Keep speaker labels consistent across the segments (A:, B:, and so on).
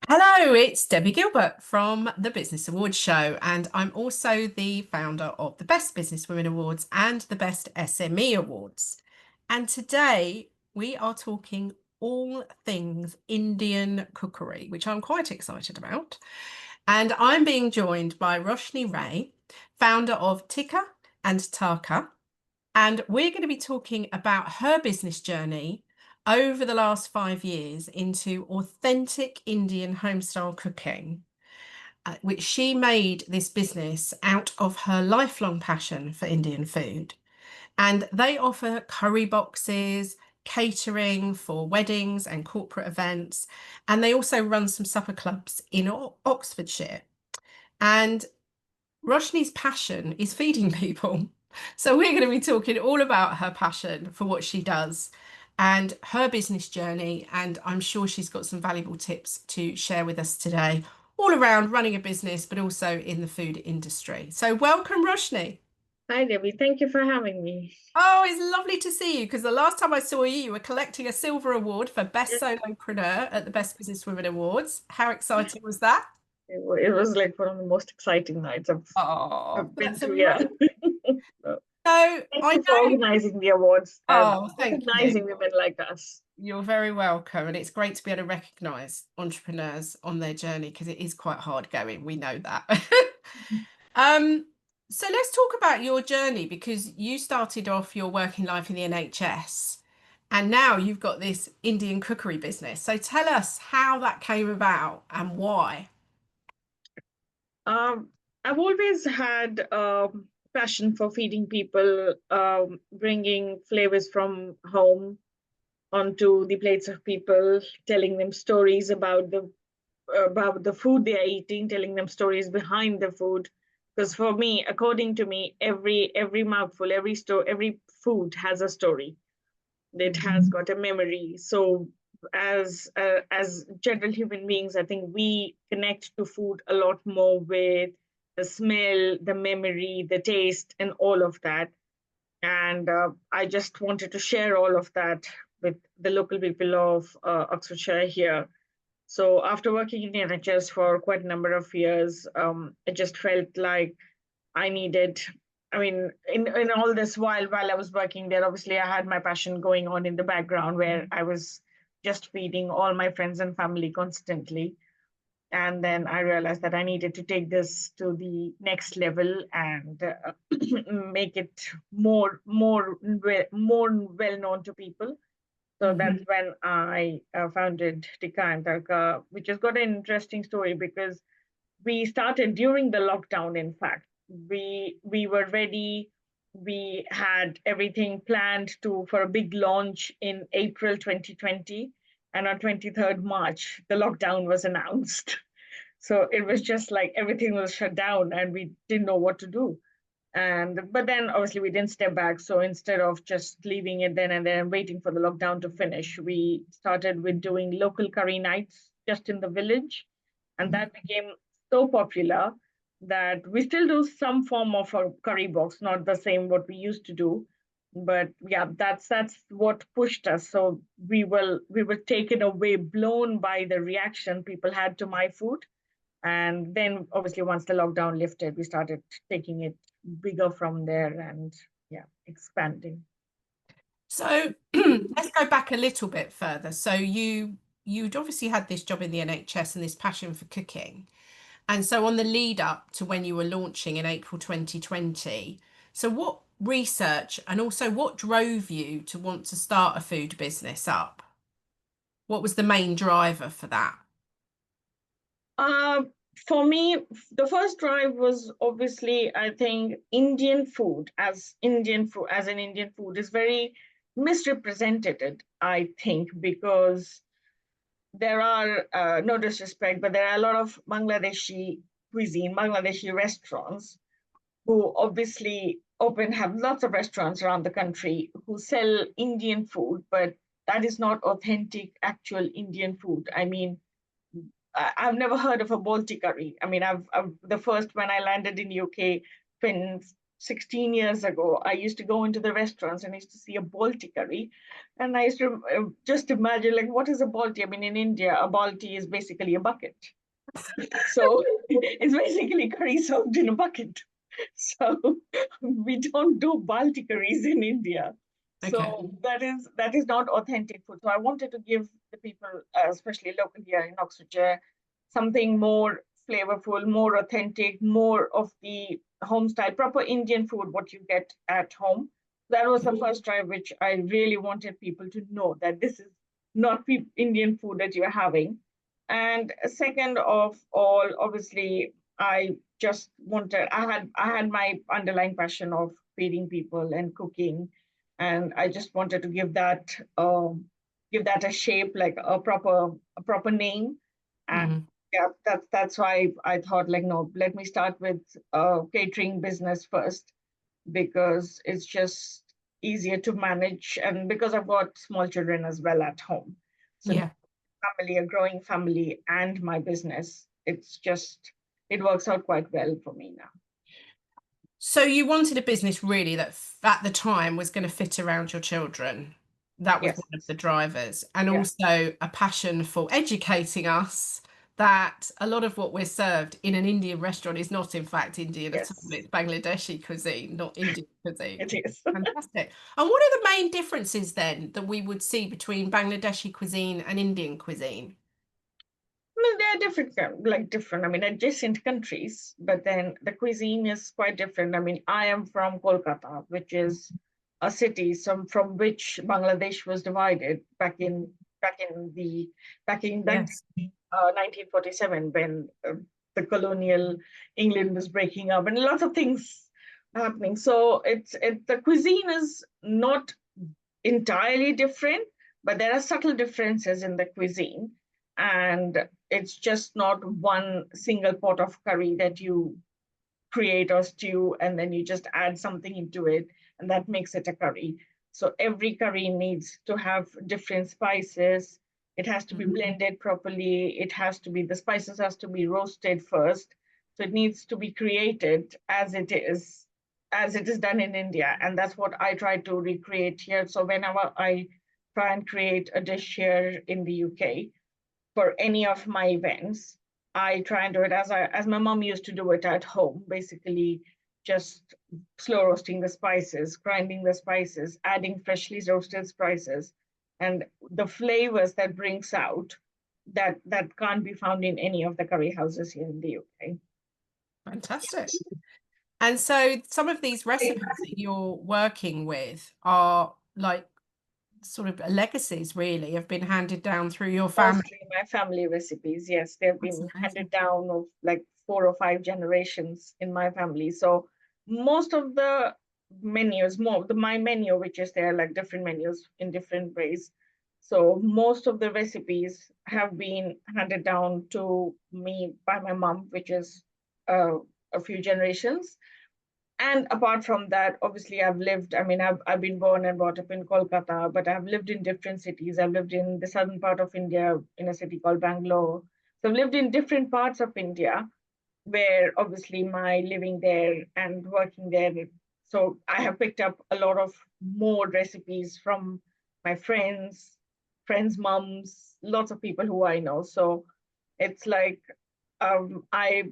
A: Hello, it's Debbie Gilbert from the Business Awards Show, and I'm also the founder of the Best Business Women Awards and the Best SME Awards. And today we are talking all things Indian cookery, which I'm quite excited about. And I'm being joined by Roshni Ray, founder of Tikka and Tadka, and we're going to be talking about her business journey over the last 5 years into authentic Indian homestyle cooking, which she made this business out of her lifelong passion for Indian food. And they offer curry boxes, catering for weddings and corporate events. And they also run some supper clubs in Oxfordshire. And Roshni's passion is feeding people. So we're going to be talking all about her passion for what she does and her business journey. And I'm sure she's got some valuable tips to share with us today, all around running a business, but also in the food industry. So welcome, Roshni.
B: Hi, Debbie. Thank you for having me.
A: Oh, it's lovely to see you because the last time I saw you, you were collecting a silver award for Best
B: Yes,
A: Solopreneur at the Best Business Women Awards. How exciting was that?
B: it was like one of the most exciting nights
A: Oh,
B: I've been
A: that's
B: to. Yeah.
A: amazing.
B: So,
A: So
B: thank
A: I
B: you for
A: know.
B: organizing the awards and
A: Oh, thank you.
B: recognizing women like us.
A: You're very welcome. And it's great to be able to recognize entrepreneurs on their journey because it is quite hard going. We know that. Um, so let's talk about your journey because you started off your working life in the NHS and now you've got this Indian cookery business. So tell us how that came about and why.
B: Um, I've always had passion for feeding people, bringing flavors from home onto the plates of people, telling them stories about the food they are eating, telling them stories behind the food. Because for me, according to me, every mouthful, every food has a story. It has got a memory. So as general human beings, I think we connect to food a lot more with the smell, the memory, the taste, and all of that. And I just wanted to share all of that with the local people of Oxfordshire here. So after working in the NHS for quite a number of years, I just felt like I needed. I mean, in all this while I was working there, obviously I had my passion going on in the background where I was just feeding all my friends and family constantly. And then I realized that I needed to take this to the next level and make it more well known to people. So that's
A: Mhm.
B: when I founded Tikka and Tadka, which has got an interesting story because we started during the lockdown. In fact, we were ready. We had everything planned to for a big launch in April 2020, and on 23rd March, the lockdown was announced. So it was just like everything was shut down, and we didn't know what to do. And but then obviously we didn't step back. So instead of just leaving it then and then waiting for the lockdown to finish, we started with doing local curry nights just in the village. And that became so popular that we still do some form of a curry box, not the same what we used to do. But yeah, that's what pushed us. So we were taken away, blown by the reaction people had to my food. And then obviously once the lockdown lifted, we started taking it bigger from there and yeah, expanding.
A: So let's go back a little bit further. So you'd obviously had this job in the NHS and this passion for cooking. And so on the lead up to when you were launching in April 2020, so what research and also what drove you to want to start a food business up? What was the main driver for that?
B: Uh, for me, the first drive was obviously, I think, Indian food as an Indian food is very misrepresented, I think, because there are no disrespect, but there are a lot of Bangladeshi cuisine, Bangladeshi restaurants who obviously have lots of restaurants around the country who sell Indian food, but that is not authentic, actual Indian food. I mean, have never heard of a Balti curry. I mean, the first when I landed in UK, 16 years ago, I used to go into the restaurants and I used to see a balti curry. And I used to just imagine, like, what is a balti? I mean, in India, a balti is basically a bucket. So it's basically curry served in a bucket. So we don't do balti curries in India.
A: Okay.
B: So that is not authentic food. So I wanted to give the people, especially local here in Oxfordshire, something more flavorful, more authentic, more of the home style, proper Indian food, what you get at home. That was the first try, which I really wanted people to know that this is not Indian food that you're having. And second of all, obviously, I had my underlying passion of feeding people and cooking, and I just wanted to give that a shape, like a proper name. And
A: Mm.
B: yeah, that's why I thought, like, no, let me start with catering business first, because it's just easier to manage, and because I've got small children as well at home. So
A: Yeah.
B: family, a growing family, and my business, it works out quite well for me now.
A: So you wanted a business really that at the time was going to fit around your children. That was
B: Yes,
A: one of the drivers. And
B: yeah,
A: also a passion for educating us that a lot of what we're served in an Indian restaurant is not in fact Indian at all.
B: yes,
A: It's Bangladeshi cuisine, not Indian cuisine.
B: it is.
A: Fantastic. And what are the main differences then that we would see between Bangladeshi cuisine and Indian cuisine?
B: I mean, they're different, I mean, adjacent countries, but then the cuisine is quite different. I mean, I am from Kolkata, which is a city from which Bangladesh was divided back in the back in
A: Yes.
B: 1947, when the colonial England was breaking up, and lots of things happening. So the cuisine is not entirely different, but there are subtle differences in the cuisine. And it's just not one single pot of curry that you create or stew and then you just add something into it and that makes it a curry. So every curry needs to have different spices. It has to be blended properly. The spices has to be roasted first. So it needs to be created as it is done in India. And that's what I try to recreate here. So whenever I try and create a dish here in the UK, for any of my events, I try and do it as my mom used to do it at home, basically just slow roasting the spices, grinding the spices, adding freshly roasted spices, and the flavors that brings out that can't be found in any of the curry houses here in the UK.
A: Fantastic. And so some of these recipes that you're working with are like sort of legacies, really, have been handed down through your family.
B: Mostly my family recipes, yes, they've
A: That's
B: been handed
A: amazing.
B: down of like 4 or 5 generations in my family. So most of the menus, my menu, which is there, like different menus in different ways. So most of the recipes have been handed down to me by my mom, which is uh, a few generations. And apart from that, obviously, I've been born and brought up in Kolkata, but I've lived in different cities. I've lived in the southern part of India in a city called Bangalore. So I've lived in different parts of India where obviously my living there and working there. So I have picked up a lot of more recipes from my friends' moms, lots of people who I know. So it's like um, I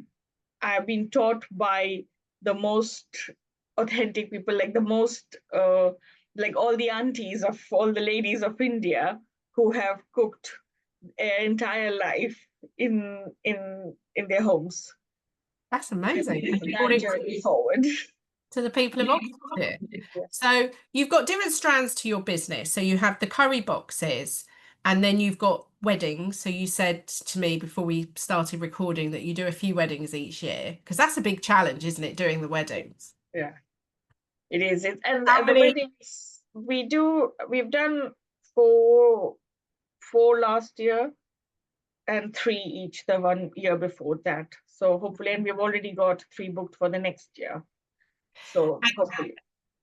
B: I've been taught by the most authentic people, like the most, like all the aunties of all the ladies of India who have cooked their entire life in their homes.
A: That's
B: And
A: amazing. And you brought
B: that
A: it
B: journey forward.
A: to the people of Oxford.
B: Yes.
A: So you've got different strands to your business. So you have the curry boxes, and then you've got weddings. So you said to me before we started recording that you do a few weddings each year, because that's a big challenge, isn't it, doing the weddings?
B: Yeah, it is. And
A: How
B: the
A: many?
B: weddings we've done four last year and 3 each the 1 year before that. So hopefully, and we've already got 3 booked for the next year. So hopefully,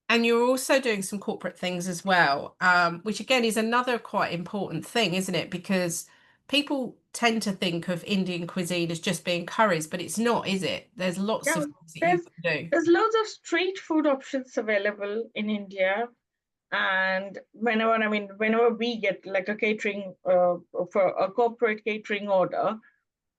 A: And you're also doing some corporate things as well, which again is another quite important thing, isn't it? Because people tend to think of Indian cuisine as just being curries, but it's not, is it? There's lots
B: Yeah,
A: of things that you
B: there's
A: can do.
B: there's loads of street food options available in India. And whenever we get like a catering for a corporate catering order,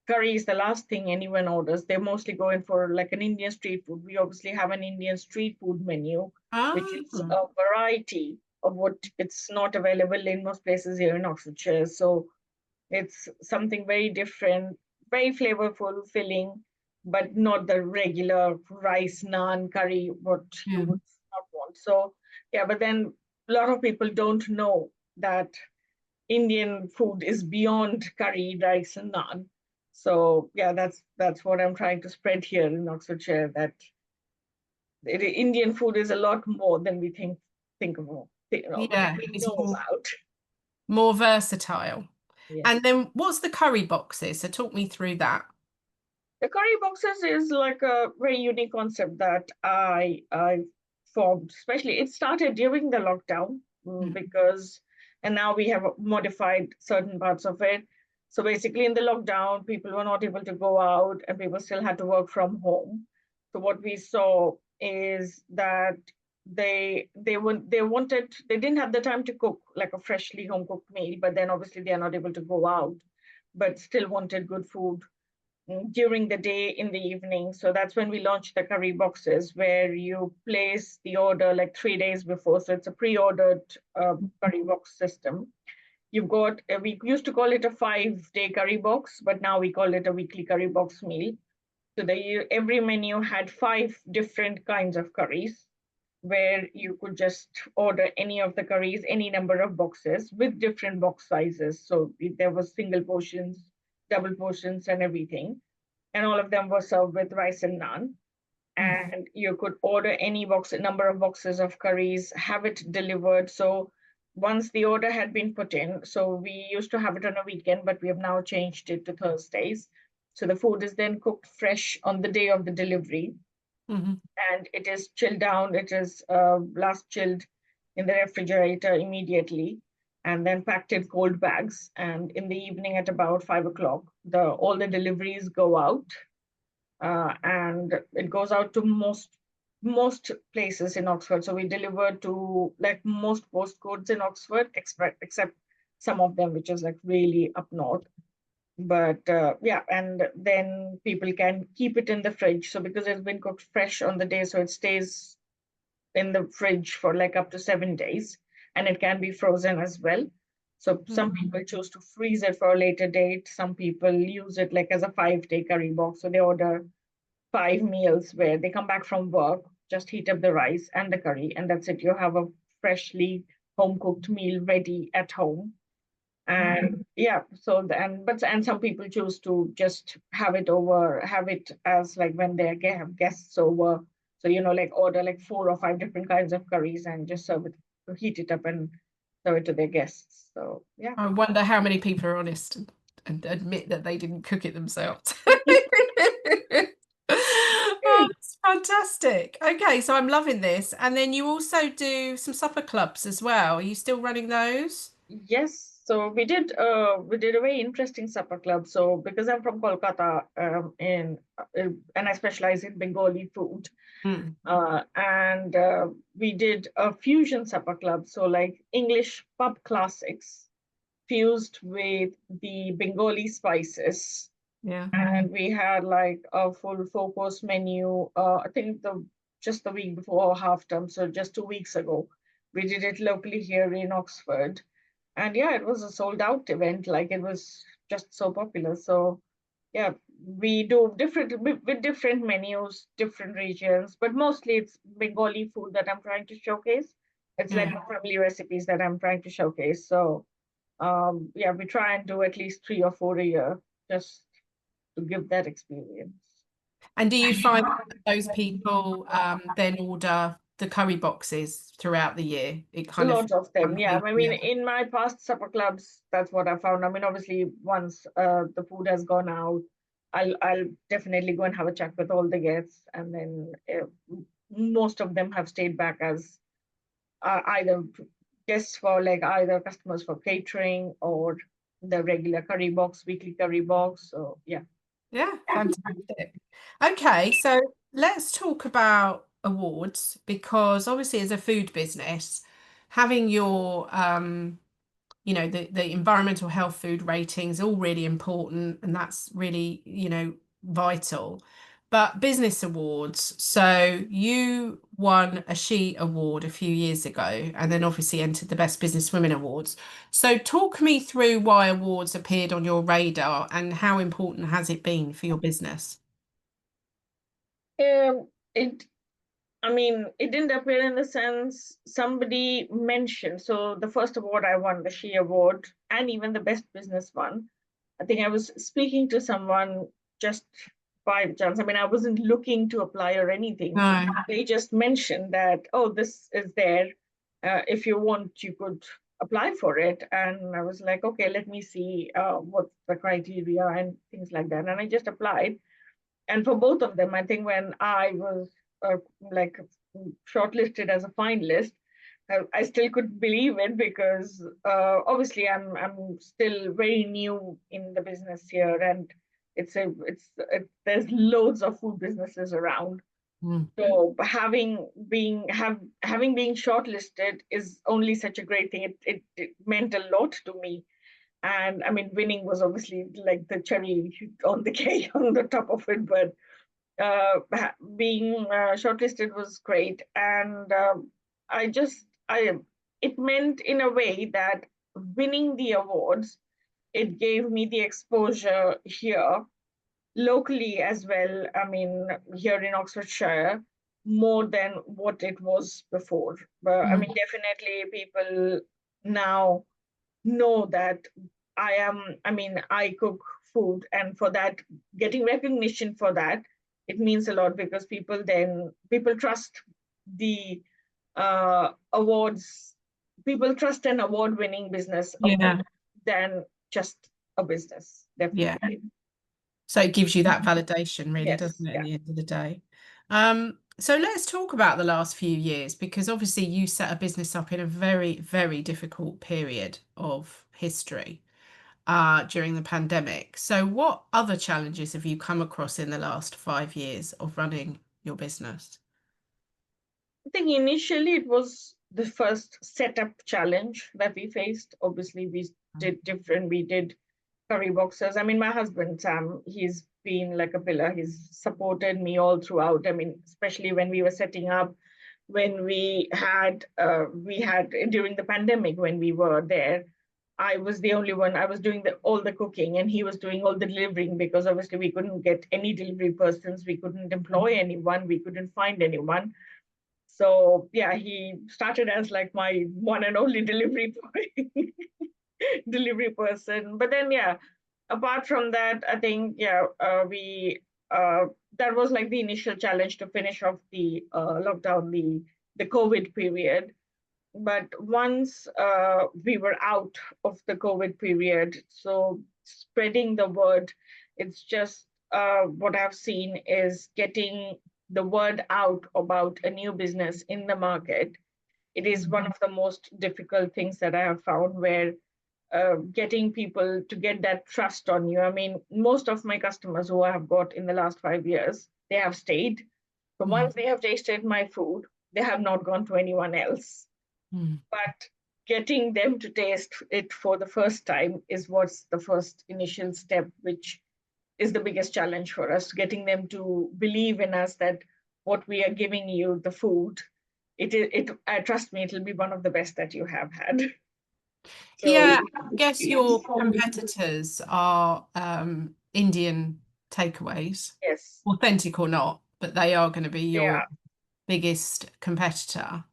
B: curry is the last thing anyone orders. They mostly go in for like an Indian street food. We obviously have an Indian street food menu, which
A: Ah,
B: is a variety of what it's not available in most places here in Oxfordshire. So it's something very different, very flavorful, filling, but not the regular rice, naan, curry, what you
A: yeah.
B: would not want. So, yeah, but then a lot of people don't know that Indian food is beyond curry, rice, and naan. So, yeah, that's what I'm trying to spread here in Oxfordshire, that Indian food is a lot more than we think of, than
A: Yeah,
B: we
A: it's
B: know about.
A: more versatile.
B: Yeah.
A: And then what's the curry boxes? So talk me through that.
B: The curry boxes is like a very unique concept that I formed. Especially, it started during the lockdown
A: Mm.
B: because, and now we have modified certain parts of it. So basically, in the lockdown, people were not able to go out, and people still had to work from home. So what we saw is that they didn't have the time to cook like a freshly home cooked meal, but then obviously they are not able to go out, but still wanted good food during the day in the evening. So that's when we launched the curry boxes, where you place the order like 3 days before. So it's a pre-ordered curry box system. You've got, we used to call it a 5-day curry box, but now we call it a weekly curry box meal. So every menu had 5 different kinds of curries, where you could just order any of the curries, any number of boxes with different box sizes. So there was single portions, double portions, and everything, and all of them were served with rice and naan.
A: Mm.
B: And you could order any number of boxes of curries, have it delivered. So once the order had been put in, so we used to have it on a weekend, but we have now changed it to Thursdays. So the food is then cooked fresh on the day of the delivery,
A: Mhm.
B: and it is chilled down. It is last chilled in the refrigerator immediately, and then packed in cold bags. And in the evening at about 5 o'clock, all the deliveries go out, and it goes out to most places in Oxford. So we deliver to like most postcodes in Oxford, except some of them which is like really up north. But yeah, and then people can keep it in the fridge. So because it's been cooked fresh on the day, so it stays in the fridge for like up to 7 days, and it can be frozen as well. So some
A: Mm.
B: people choose to freeze it for a later date. Some people use it like as a 5-day curry box. So they order 5 meals where they come back from work, just heat up the rice and the curry, and that's it. You have a freshly home cooked meal ready at home.
A: Wow.
B: And yeah, so and some people choose to just have it as like when they have guests over. So like order like 4 or 5 different kinds of curries and just serve it, heat it up and serve it to their guests. So yeah.
A: I wonder how many people are honest and admit that they didn't cook it themselves. Oh, that's fantastic. Okay, so I'm loving this. And then you also do some supper clubs as well. Are you still running those?
B: Yes, so we did a very interesting supper club. So because I'm from Kolkata, and I specialize in Bengali food,
A: Mm.
B: and we did a fusion supper club. So like English pub classics fused with the Bengali spices,
A: Yeah.
B: and we had like a full 4 course menu. I think just the week before half term, so just 2 weeks ago, we did it locally here in Oxford, and yeah, it was a sold out event. Like it was just so popular. So yeah, we do different with different menus, different regions, but mostly it's Bengali food that I'm trying to showcase. It's like
A: Yeah.
B: my family recipes that I'm trying to showcase. So yeah, we try and do at least 3 or 4 a year, just to give that experience.
A: And do you find that those people then order the curry boxes throughout the year? It
B: A
A: kind of
B: lot of them,
A: one
B: yeah.
A: feeds
B: I
A: the
B: mean,
A: other.
B: in my past supper clubs, that's what I found. I mean, obviously, once the food has gone out, I'll definitely go and have a chat with all the guests, and then most of them have stayed back as either guests for like either customers for catering, or the regular curry box, weekly curry box. So yeah.
A: Yeah, fantastic. Okay, so let's talk about awards because obviously as a food business, having your the environmental health food ratings all really important and that's really, vital. But business awards, so you won a She Award a few years ago and then obviously entered the Best Business Women Awards. So talk me through why awards appeared on your radar and how important has it been for your business?
B: It I mean, it didn't appear in the sense somebody mentioned. So the first award I won, the She Award, and even the Best Business one, I think I was speaking to someone just by chance. I mean, I wasn't looking to apply or anything.
A: No.
B: They just mentioned that, oh, this is there. If you want, you could apply for it. And I was like, okay, let me see what's the criteria and things like that. And I just applied. And for both of them, I think when I was like shortlisted as a finalist, I still couldn't believe it because obviously I'm still very new in the business here, and there's loads of food businesses around.
A: Mm.
B: So having been shortlisted is only such a great thing. It meant a lot to me, and I mean winning was obviously like the cherry on the cake on the top of it, but being shortlisted was great, and I just I it meant in a way that winning the awards, it gave me the exposure here locally as well. I mean, here in Oxfordshire, more than what it was before. But I
A: Mm.
B: mean, definitely people now know that I mean, I cook food, and for that, getting recognition for that, it means a lot because people trust the awards. People trust an award-winning business
A: Yeah.
B: than just a business,
A: Yeah.
B: definitely.
A: So it gives you that validation, really,
B: Yes,
A: doesn't it, at
B: yeah.
A: the end of the day? So let's talk about the last few years because obviously you set a business up in a very, very difficult period of history during the pandemic. So what other challenges have you come across in the last 5 years of running your business?
B: I think initially it was the first setup challenge that we faced. Obviously, we did different. We did curry boxes. I mean, my husband, Sam, he's been like a pillar. He's supported me all throughout. I mean, especially when we were setting up, when we had during the pandemic when we were there. I was the only one. I was doing all the cooking, and he was doing all the delivering because obviously we couldn't get any delivery persons. We couldn't employ anyone. We couldn't find anyone. So yeah, he started as like my one and only delivery boy, delivery person. But then yeah, apart from that, I think yeah, we that was like the initial challenge to finish off the lockdown, the COVID period. But once we were out of the COVID period, so spreading the word, it's just what I've seen is getting the word out about a new business in the market. It is one of the most difficult things that I have found where getting people to get that trust on you. I mean, most of my customers who I have got in the last 5 years, they have stayed. But
A: Mm.
B: once they have tasted my food, they have not gone to anyone else.
A: Mm.
B: But getting them to taste it for the first time is what's the first initial step, which is the biggest challenge for us, getting them to believe in us that what we are giving you, the food, trust me, it'll be one of the best that you have had. So
A: Yeah, I guess your competitors are Indian takeaways,
B: yes,
A: authentic or not, but they are going to be
B: they
A: your
B: are.
A: biggest competitor.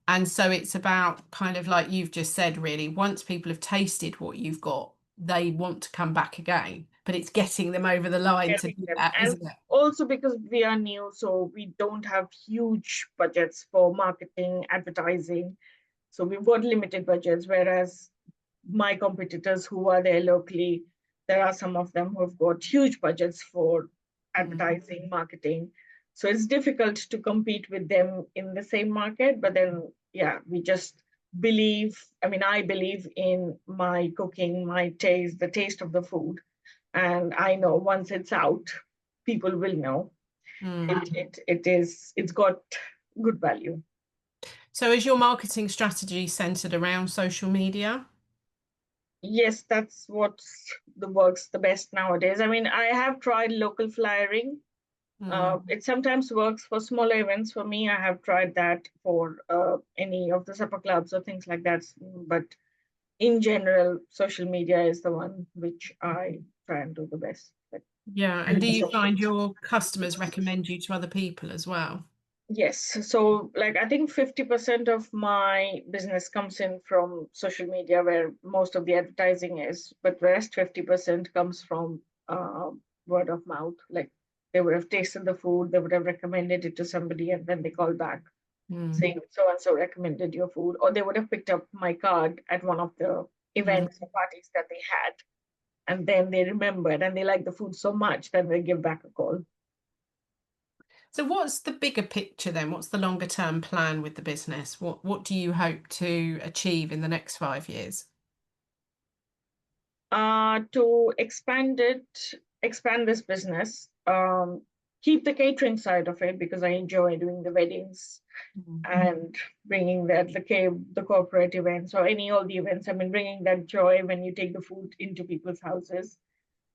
A: And so it's about kind of like you've just said, really, once people have tasted what you've got, they want to come back again. But it's getting them over the line to
B: Getting
A: do
B: them.
A: that,
B: And
A: isn't it?
B: also because we are new, so we don't have huge budgets for marketing, advertising. So we've got limited budgets, whereas my competitors who are there locally, there are some of them who have got huge budgets for
A: Mm.
B: advertising, marketing. So it's difficult to compete with them in the same market. But then, yeah, we just I believe in my cooking, my taste, the taste of the food. And I know once it's out, people will know
A: Mm.
B: it's got good value.
A: So is your marketing strategy centered around social media?
B: Yes, that's what the works the best nowadays. I mean, I have tried local flyering.
A: Mm.
B: It sometimes works for smaller events. For me, I have tried that for any of the supper clubs or things like that. But in general, social media is the one which I try and do the best. But
A: Yeah. And do you find your customers recommend you to other people as well?
B: yes, so like I think 50% of my business comes in from social media where most of the advertising is, but the rest 50% comes from uh, word of mouth. Like they would have tasted the food, they would have recommended it to somebody, and then they call back
A: Mm.
B: saying so and so recommended your food, or they would have picked up my card at one of the
A: Mm.
B: events or parties that they had, and then they remembered and they liked the food so much that they give back a call.
A: So what's the bigger picture then? What's the longer term plan with the business? What do you hope to achieve in the next 5 years?
B: To expand this business, keep the catering side of it because I enjoy doing the weddings
A: Mm.
B: and bringing the corporate events or any all the events. I mean, bringing that joy when you take the food into people's houses,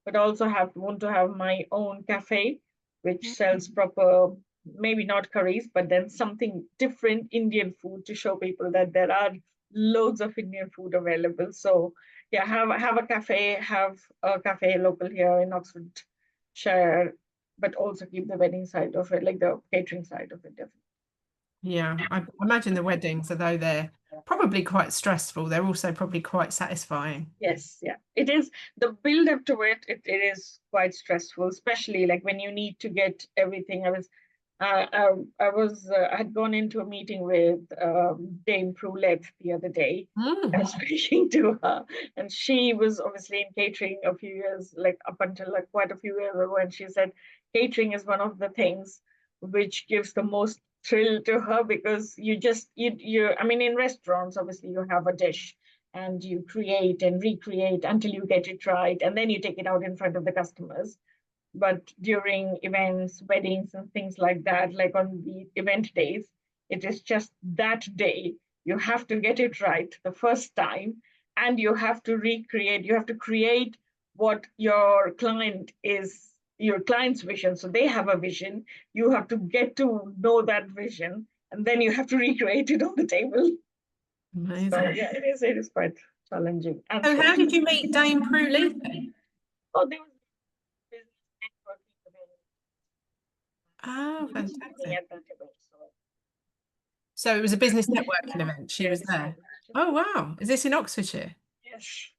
B: but also want to have my own cafe, which sells proper, maybe not curries, but then something different Indian food to show people that there are loads of Indian food available. So yeah, have a cafe local here in Oxfordshire, but also keep the wedding side of it, like the catering side of it, definitely.
A: Yeah, I imagine the weddings, although they're probably quite stressful, they're also probably quite satisfying.
B: Yes, yeah. It is the build up to it is quite stressful, especially like when you need to get everything. I had gone into a meeting with Dame Proulette the other day. I
A: Mm.
B: was speaking to her, and she was obviously in catering a few years, like up until like quite a few years ago, and she said catering is one of the things which gives the most thrill to her because you I mean in restaurants obviously you have a dish and you create and recreate until you get it right and then you take it out in front of the customers, but during events, weddings, and things like that, like on the event days, it is just that day. You have to get it right the first time, and you have to recreate, you have to create what your client's vision. So they have a vision, you have to get to know that vision, and then you have to recreate it on the table. So
A: Amazing.
B: yeah, it is quite challenging and
A: So how
B: stressful.
A: did you meet Dame Prue then?
B: Oh, there was business networking event.
A: Oh,
B: He was speaking
A: fantastic.
B: at that event. So
A: So it was a business networking event. She was
B: yes,
A: there. Oh, wow. Is this in Oxfordshire?
B: yes.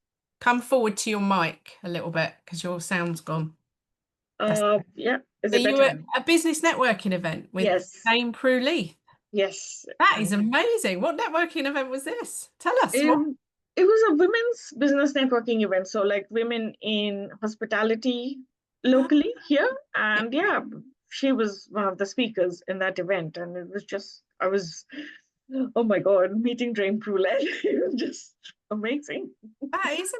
A: Come forward to your mic a little bit because your sound's gone. That's
B: Yeah. Is
A: So
B: it
A: you were
B: better?
A: at a business networking event with
B: Yes,
A: Dame Prue.
B: yes.
A: That is amazing. What networking event was this? Tell us what.
B: Um, it was a women's business networking event. So like women in hospitality locally here, and yeah, she was one of the speakers in that event, and it was just I was, oh my God, meeting Dame Brulette. It was just amazing.
A: That is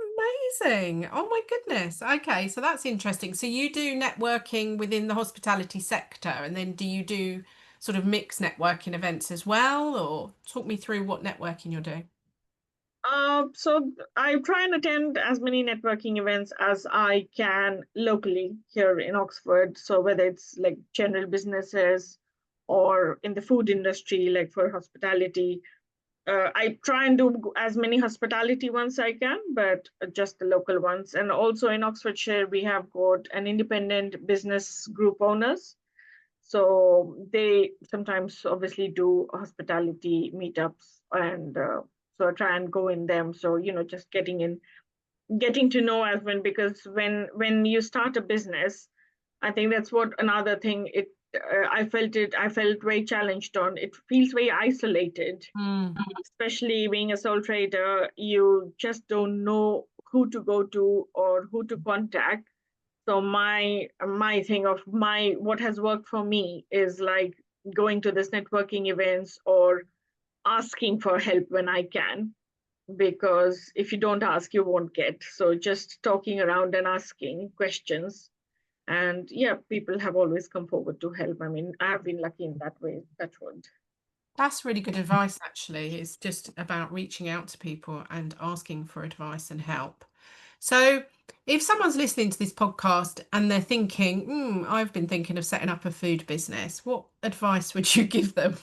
A: amazing. Oh my goodness. Okay, so that's interesting. So you do networking within the hospitality sector, and then do you do sort of mixed networking events as well, or talk me through what networking you're doing?
B: So I try and attend as many networking events as I can locally here in Oxford. So whether it's like general businesses or in the food industry, like for hospitality, I try and do as many hospitality ones I can, but just the local ones. And also in Oxfordshire, we have got an independent business group owners. So they sometimes obviously do hospitality meetups, and so I try and go in them. So just getting to know as when because when you start a business, I think that's what another thing I felt very challenged on. It feels very isolated,
A: Mm.
B: especially being a sole trader. You just don't know who to go to or who to contact. So my thing of my what has worked for me is like going to this networking events or asking for help when I can, because if you don't ask, you won't get. So just talking around and asking questions. And yeah, people have always come forward to help. I mean, I have been lucky in that way, touch wood.
A: That's really good advice, actually. It's just about reaching out to people and asking for advice and help. So, if someone's listening to this podcast and they're thinking, I've been thinking of setting up a food business, what advice would you give them?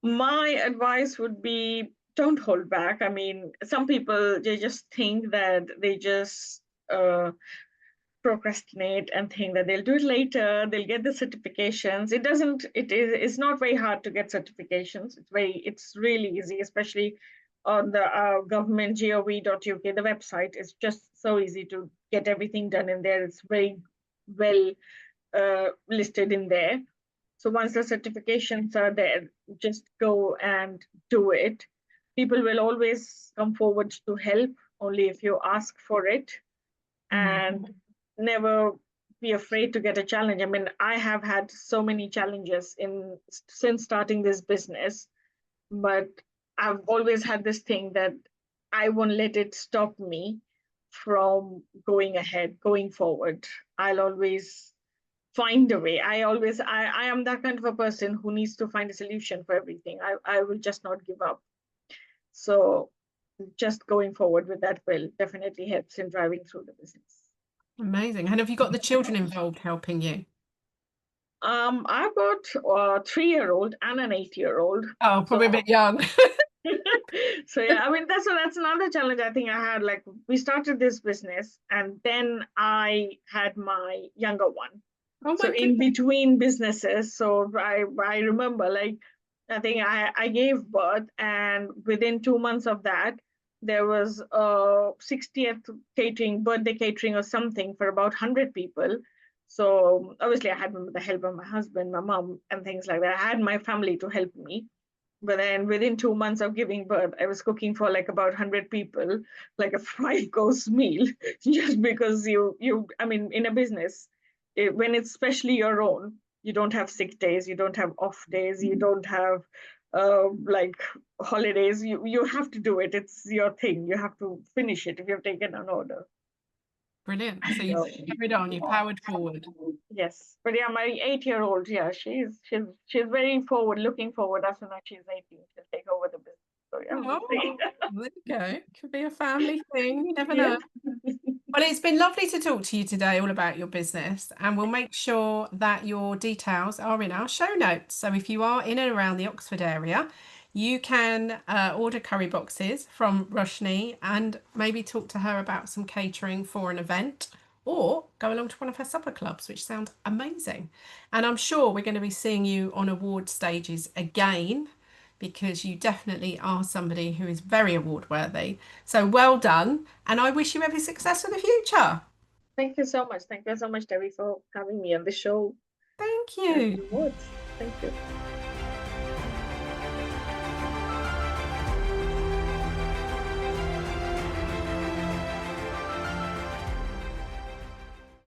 B: My advice would be don't hold back. I mean, some people, they just think that they just uh, procrastinate and think that they'll do it later, they'll get the certifications. It doesn't, it's not very hard to get certifications. It's really easy, especially on the government.gov.uk. The website is just so easy to get everything done in there. It's very well listed in there. So once the certifications are there, just go and do it. People will always come forward to help only if you ask for it,
A: Mm.
B: and never be afraid to get a challenge. I mean, I have had so many challenges in since starting this business, but I've always had this thing that I won't let it stop me from going ahead, going forward. I'll always find a way. I am that kind of a person who needs to find a solution for everything. I will just not give up. So just going forward with that will definitely helps in driving through the business.
A: Amazing. And have you got the children involved helping you?
B: I've got a 3-year-old and an 8-year-old.
A: Oh, probably a
B: So
A: bit young.
B: so yeah, I mean that's another challenge I think I had. Like we started this business and then I had my younger one.
A: Oh
B: So
A: my
B: in
A: goodness.
B: between businesses, so I remember like I think I gave birth, and within 2 months of that, there was a 60th catering, birthday catering or something for about 100 people. So obviously I had the help of my husband, my mom, and things like that. I had my family to help me. But then within 2 months of giving birth, I was cooking for like about 100 people, like a 5 course meal, just because I mean, in a business, when it's especially your own, you don't have sick days, you don't have off days, you don't have like holidays. You have to do it. It's your thing. You have to finish it if you've taken an order.
A: Brilliant. So you
B: So,
A: carried on, you powered forward.
B: yes, but yeah, my 8-year-old, yeah, she's very forward, looking forward. As soon as she's 18, she'll take over the business. So yeah, we'll
A: Oh,
B: see.
A: there you go. Could be a family thing. You never
B: Yeah.
A: know. Well, it's been lovely to talk to you today all about your business, and we'll make sure that your details are in our show notes. So if you are in and around the Oxford area, you can order curry boxes from Roshni and maybe talk to her about some catering for an event or go along to one of her supper clubs, which sounds amazing. And I'm sure we're going to be seeing you on award stages again because you definitely are somebody who is very award worthy. So well done, and I wish you every success for the future.
B: Thank you so much. Thank you so much, Debbie, for having me on the show
A: Thank
B: and
A: you.
B: the awards. Thank you.